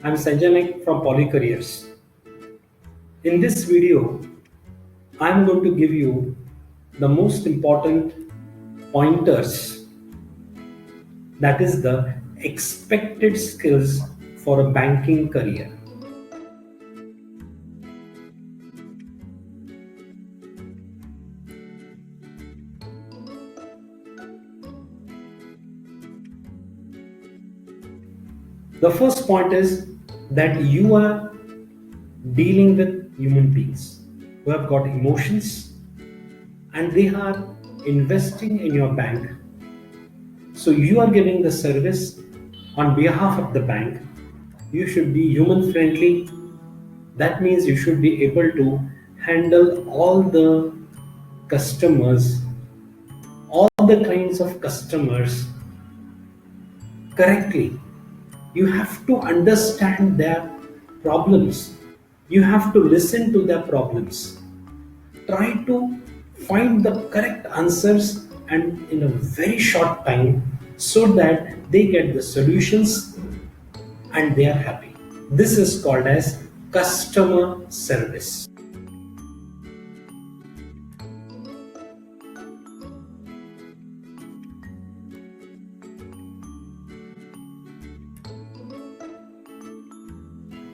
I'm Sanjay Naik from Polycareers. In this video, I'm going to give you the most important pointers, that is the expected skills for a banking career. The first point is that you are dealing with human beings who have got emotions and they are investing in your bank. So you are giving the service on behalf of the bank. You should be human friendly. That means you should be able to handle all the customers, all the kinds of customers correctly. You have to understand their problems. You have to listen to their problems. Try to find the correct answers and in a very short time so that they get the solutions and they are happy. This is called as customer service.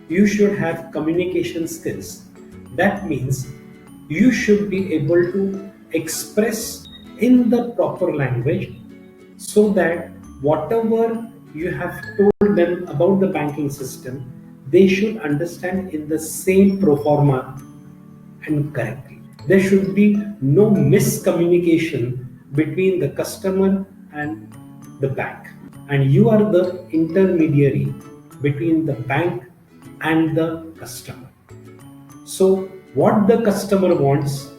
You should have communication skills. That means you should be able to express in the proper language so that whatever you have told them about the banking system, they should understand in the same pro forma and correctly. There should be no miscommunication between the customer and the bank. And you are the intermediary between the bank and the customer. So, what the customer wants,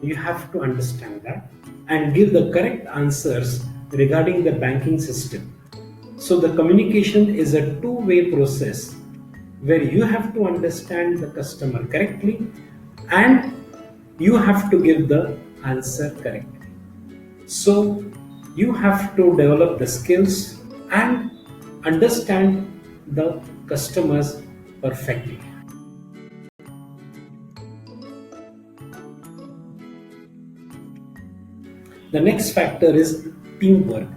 you have to understand that and give the correct answers regarding the banking system. So, the communication is a two-way process where you have to understand the customer correctly and you have to give the answer correctly. So, you have to develop the skills and understand the customers perfectly. The next factor is teamwork.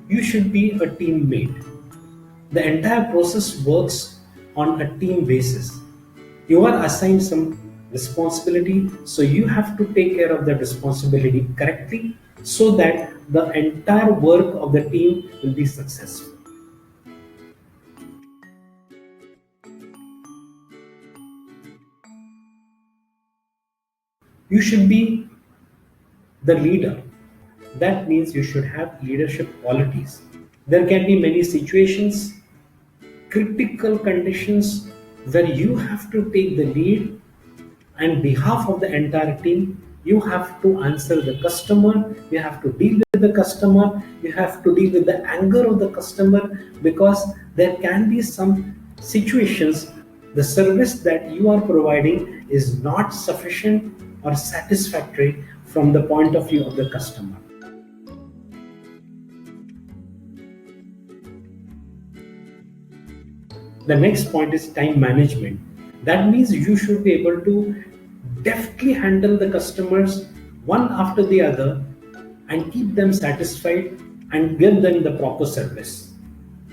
You should be a teammate. The entire process works on a team basis. You are assigned some responsibility, so you have to take care of that responsibility correctly so that the entire work of the team will be successful. You should be the leader. That means you should have leadership qualities. There can be many situations, critical conditions where you have to take the lead and behalf of the entire team. You have to answer the customer, you have to deal with the customer, you have to deal with the anger of the customer, because there can be some situations the service that you are providing is not sufficient or satisfactory from the point of view of the customer. The next point is time management. That means you should be able to deftly handle the customers one after the other and keep them satisfied and give them the proper service.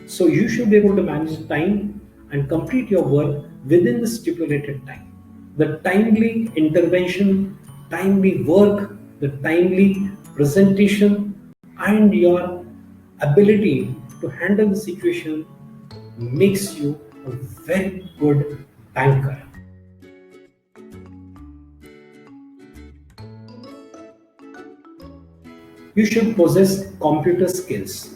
So you should be able to manage time and complete your work within the stipulated time. The timely intervention, timely work, the timely presentation, and your ability to handle the situation makes you a very good banker. You should possess computer skills.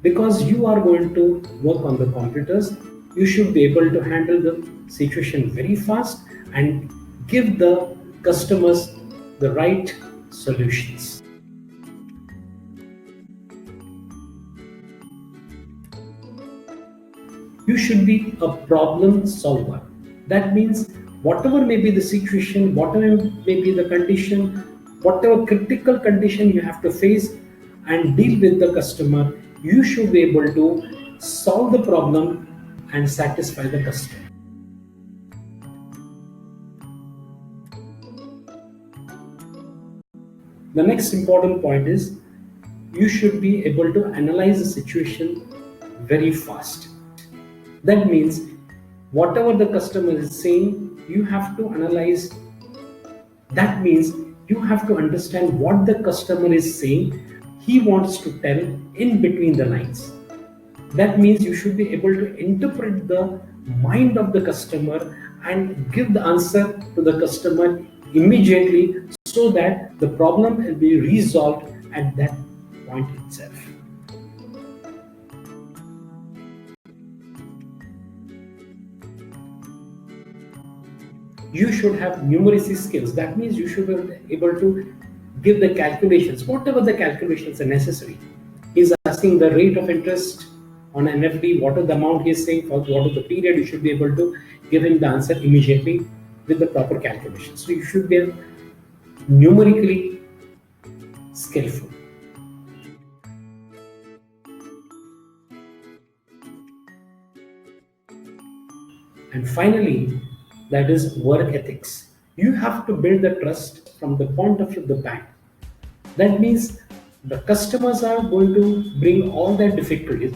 Because you are going to work on the computers, you should be able to handle the situation very fast and give the customers the right solutions. You should be a problem solver. That means whatever may be the situation, whatever may be the condition, whatever critical condition you have to face and deal with the customer, you should be able to solve the problem and satisfy the customer. The next important point is you should be able to analyze the situation very fast. That means whatever the customer is saying, you have to analyze. That means you have to understand what the customer is saying, he wants to tell in between the lines. That means you should be able to interpret the mind of the customer and give the answer to the customer immediately so that the problem will be resolved at that point itself. You should have numeracy skills. That means you should be able to give the calculations, whatever the calculations are necessary. He's asking the rate of interest on an FD, what is the amount he is saying, for what is the period, you should be able to give him the answer immediately with the proper calculation. So you should be numerically skillful. And finally, that is work ethics. You have to build the trust from the point of view of the bank. That means the customers are going to bring all their difficulties.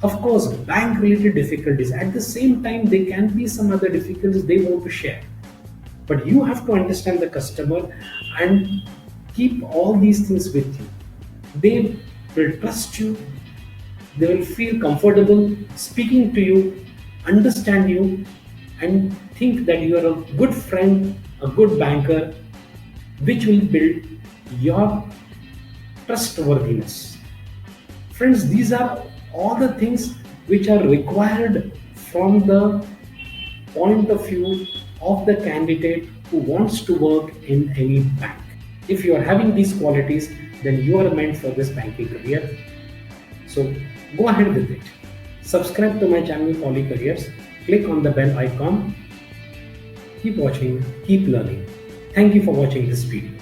Of course, bank related difficulties. At the same time, there can be some other difficulties they want to share. But you have to understand the customer and keep all these things with you. They will trust you, they will feel comfortable speaking to you, understand you, and think that you are a good friend, a good banker, which will build your trustworthiness. Friends, these are all the things which are required from the point of view of the candidate who wants to work in any bank. If you are having these qualities, then you are meant for this banking career. So go ahead with it. Subscribe to my channel Poly Careers. Click on the bell icon. Keep watching, keep learning. Thank you for watching this video.